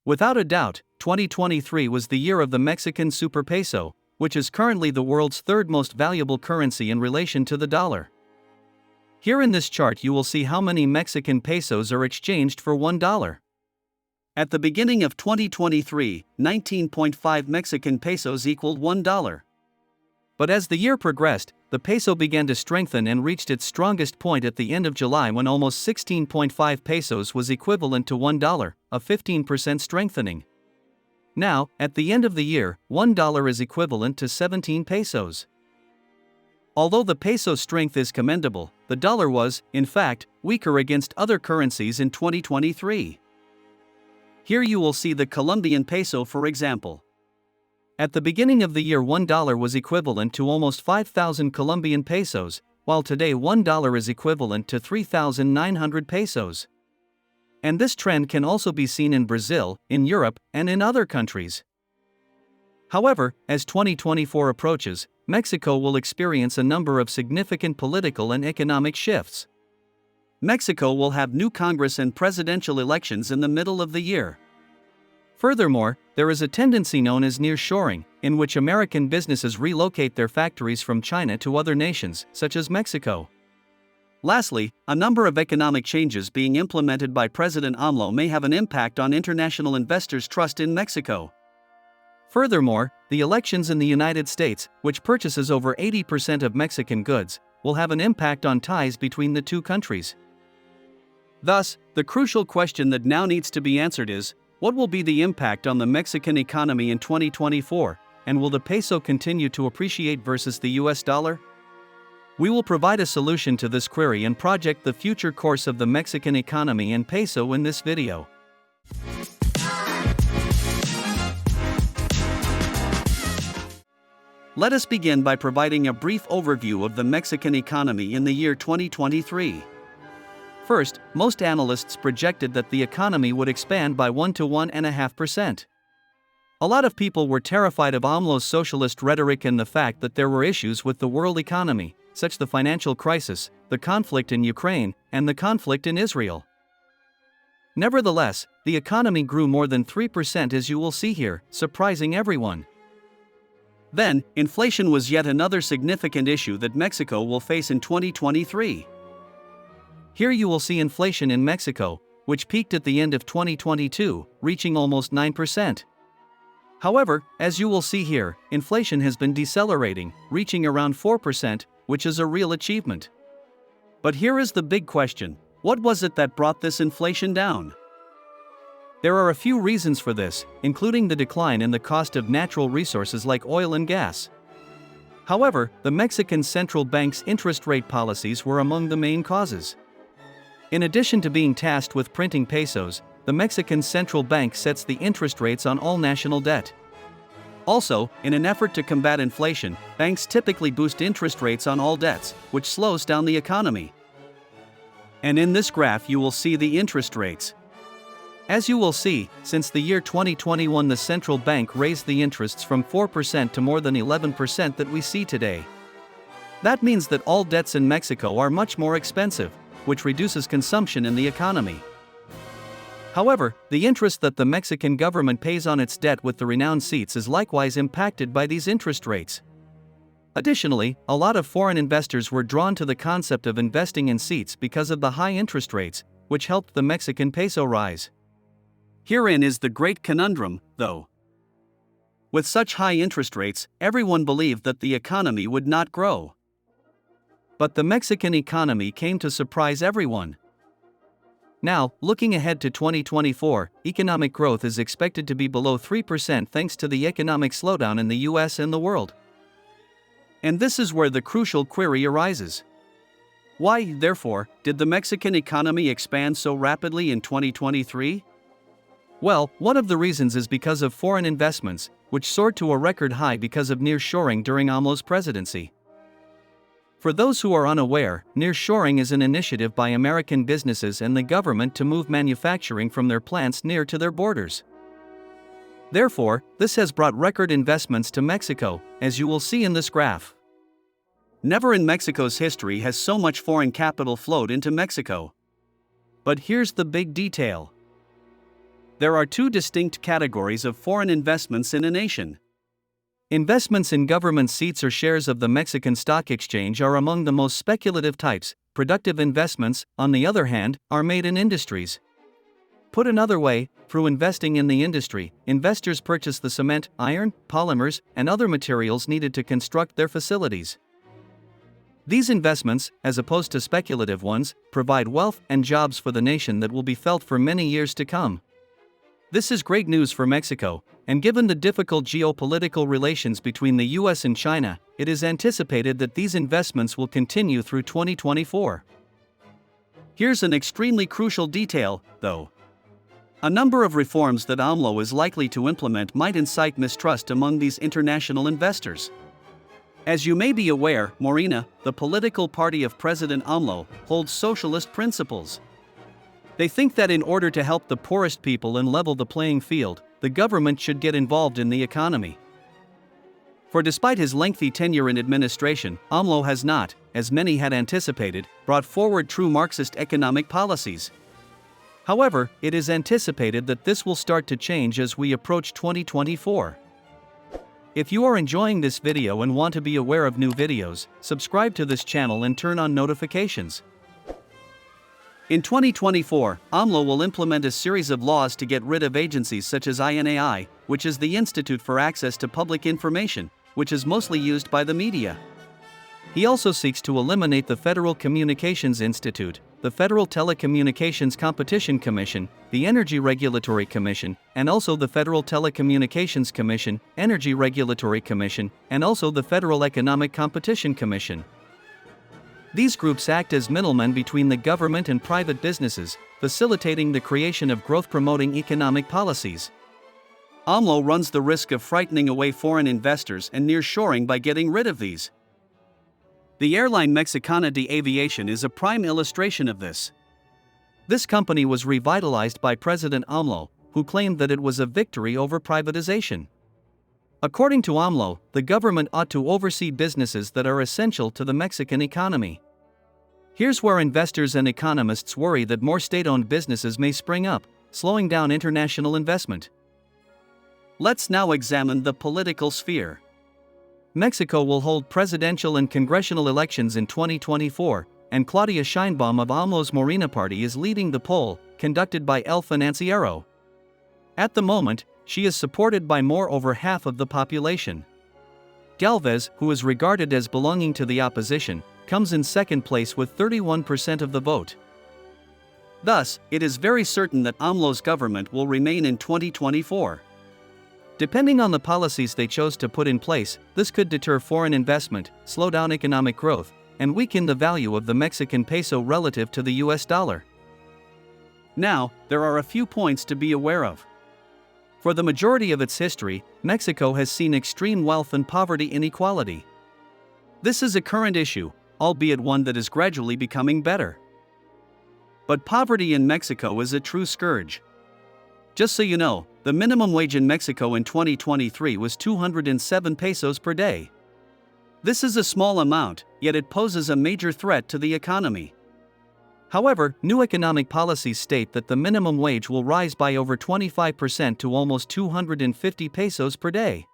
Without a doubt, 2023 was the year of the Mexican super peso, which is currently the world's third most valuable currency in relation to the dollar. Here in this chart you will see how many Mexican pesos are exchanged for $1. At the beginning of 2023, 19.5 Mexican pesos equaled $1. But as the year progressed, the peso began to strengthen and reached its strongest point at the end of July when almost 16.5 pesos was equivalent to $1, a 15% strengthening. Now, at the end of the year, $1 is equivalent to 17 pesos. Although the peso's strength is commendable, the dollar was, in fact, weaker against other currencies in 2023. Here you will see the Colombian peso, for example. At the beginning of the year, $1 was equivalent to almost 5,000 Colombian pesos, while today $1 is equivalent to 3,900 pesos. And this trend can also be seen in Brazil, in Europe, and in other countries. However, as 2024 approaches, Mexico will experience a number of significant political and economic shifts. Mexico will have new Congress and presidential elections in the middle of the year. Furthermore, there is a tendency known as nearshoring, in which American businesses relocate their factories from China to other nations, such as Mexico. Lastly, a number of economic changes being implemented by President AMLO may have an impact on international investors' trust in Mexico. Furthermore, the elections in the United States, which purchases over 80% of Mexican goods, will have an impact on ties between the two countries. Thus, the crucial question that now needs to be answered is, what will be the impact on the Mexican economy in 2024, and will the peso continue to appreciate versus the US dollar? We will provide a solution to this query and project the future course of the Mexican economy and peso in this video. Let us begin by providing a brief overview of the Mexican economy in the year 2023. First, most analysts projected that the economy would expand by 1 to 1.5%. A lot of people were terrified of AMLO's socialist rhetoric and the fact that there were issues with the world economy, such as the financial crisis, the conflict in Ukraine, and the conflict in Israel. Nevertheless, the economy grew more than 3%, as you will see here, surprising everyone. Then, inflation was yet another significant issue that Mexico will face in 2023. Here you will see inflation in Mexico, which peaked at the end of 2022, reaching almost 9%. However, as you will see here, inflation has been decelerating, reaching around 4%, which is a real achievement. But here is the big question: what was it that brought this inflation down? There are a few reasons for this, including the decline in the cost of natural resources like oil and gas. However, the Mexican central bank's interest rate policies were among the main causes. In addition to being tasked with printing pesos, the Mexican central bank sets the interest rates on all national debt. Also, in an effort to combat inflation, banks typically boost interest rates on all debts, which slows down the economy. And in this graph you will see the interest rates. As you will see, since the year 2021 the central bank raised the interests from 4% to more than 11% that we see today. That means that all debts in Mexico are much more expensive, which reduces consumption in the economy. However, the interest that the Mexican government pays on its debt with the renowned seats is likewise impacted by these interest rates. Additionally, a lot of foreign investors were drawn to the concept of investing in seats because of the high interest rates, which helped the Mexican peso rise. Herein is the great conundrum, though. With such high interest rates, everyone believed that the economy would not grow. But the Mexican economy came to surprise everyone. Now, looking ahead to 2024, economic growth is expected to be below 3% thanks to the economic slowdown in the US and the world. And this is where the crucial query arises. Why, therefore, did the Mexican economy expand so rapidly in 2023? Well, one of the reasons is because of foreign investments, which soared to a record high because of nearshoring during AMLO's presidency. For those who are unaware, nearshoring is an initiative by American businesses and the government to move manufacturing from their plants near to their borders. Therefore, this has brought record investments to Mexico, as you will see in this graph. Never in Mexico's history has so much foreign capital flowed into Mexico. But here's the big detail. There are two distinct categories of foreign investments in a nation. Investments in government seats or shares of the Mexican Stock Exchange are among the most speculative types. Productive investments, on the other hand, are made in industries. Put another way, through investing in the industry, investors purchase the cement, iron, polymers, and other materials needed to construct their facilities. These investments, as opposed to speculative ones, provide wealth and jobs for the nation that will be felt for many years to come. This is great news for Mexico, and given the difficult geopolitical relations between the US and China, it is anticipated that these investments will continue through 2024. Here's an extremely crucial detail, though. A number of reforms that AMLO is likely to implement might incite mistrust among these international investors. As you may be aware, Morena, the political party of President AMLO, holds socialist principles. They think that in order to help the poorest people and level the playing field, the government should get involved in the economy. For despite his lengthy tenure in administration, AMLO has not, as many had anticipated, brought forward true Marxist economic policies. However, it is anticipated that this will start to change as we approach 2024. If you are enjoying this video and want to be aware of new videos, subscribe to this channel and turn on notifications. In 2024, AMLO will implement a series of laws to get rid of agencies such as INAI, which is the Institute for Access to Public Information, which is mostly used by the media. He also seeks to eliminate the Federal Communications Institute, the Federal Telecommunications Competition Commission, the Energy Regulatory Commission, and also the Federal Telecommunications Commission, Energy Regulatory Commission, and also the Federal Economic Competition Commission. These groups act as middlemen between the government and private businesses, facilitating the creation of growth-promoting economic policies. AMLO runs the risk of frightening away foreign investors and nearshoring by getting rid of these. The airline Mexicana de Aviación is a prime illustration of this. This company was revitalized by President AMLO, who claimed that it was a victory over privatization. According to AMLO, the government ought to oversee businesses that are essential to the Mexican economy. Here's where investors and economists worry that more state-owned businesses may spring up, slowing down international investment. Let's now examine the political sphere. Mexico will hold presidential and congressional elections in 2024, and Claudia Sheinbaum of AMLO's Morena party is leading the poll, conducted by El Financiero. At the moment, she is supported by over half of the population. Galvez, who is regarded as belonging to the opposition, comes in second place with 31% of the vote. Thus, it is very certain that AMLO's government will remain in 2024. Depending on the policies they chose to put in place, this could deter foreign investment, slow down economic growth, and weaken the value of the Mexican peso relative to the US dollar. Now, there are a few points to be aware of. For the majority of its history, Mexico has seen extreme wealth and poverty inequality. This is a current issue, albeit one that is gradually becoming better. But poverty in Mexico is a true scourge. Just so you know, the minimum wage in Mexico in 2023 was 207 pesos per day. This is a small amount, yet it poses a major threat to the economy. However, new economic policies state that the minimum wage will rise by over 25% to almost 250 pesos per day.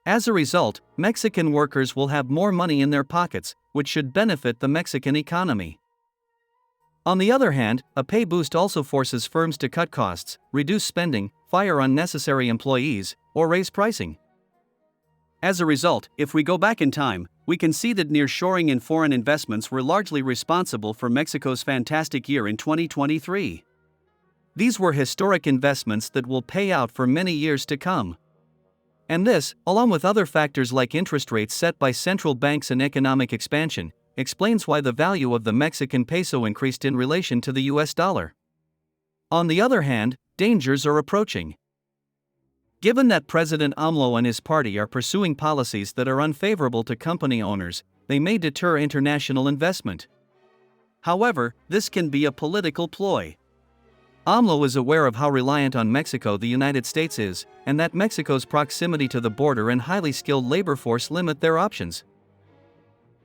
As a result, Mexican workers will have more money in their pockets, which should benefit the Mexican economy. On the other hand, a pay boost also forces firms to cut costs, reduce spending, fire unnecessary employees, or raise pricing. As a result, if we go back in time, we can see that nearshoring and foreign investments were largely responsible for Mexico's fantastic year in 2023. These were historic investments that will pay out for many years to come. And this, along with other factors like interest rates set by central banks and economic expansion, explains why the value of the Mexican peso increased in relation to the US dollar. On the other hand, dangers are approaching. Given that President AMLO and his party are pursuing policies that are unfavorable to company owners, they may deter international investment. However, this can be a political ploy. AMLO is aware of how reliant on Mexico the United States is, and that Mexico's proximity to the border and highly skilled labor force limit their options.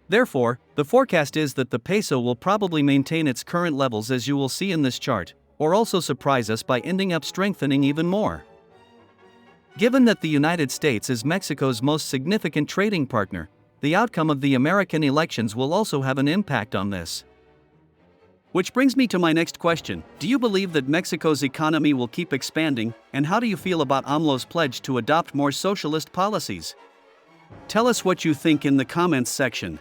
Therefore, the forecast is that the peso will probably maintain its current levels, as you will see in this chart, or also surprise us by ending up strengthening even more. Given that the United States is Mexico's most significant trading partner, the outcome of the American elections will also have an impact on this. Which brings me to my next question: do you believe that Mexico's economy will keep expanding, and how do you feel about AMLO's pledge to adopt more socialist policies? Tell us what you think in the comments section.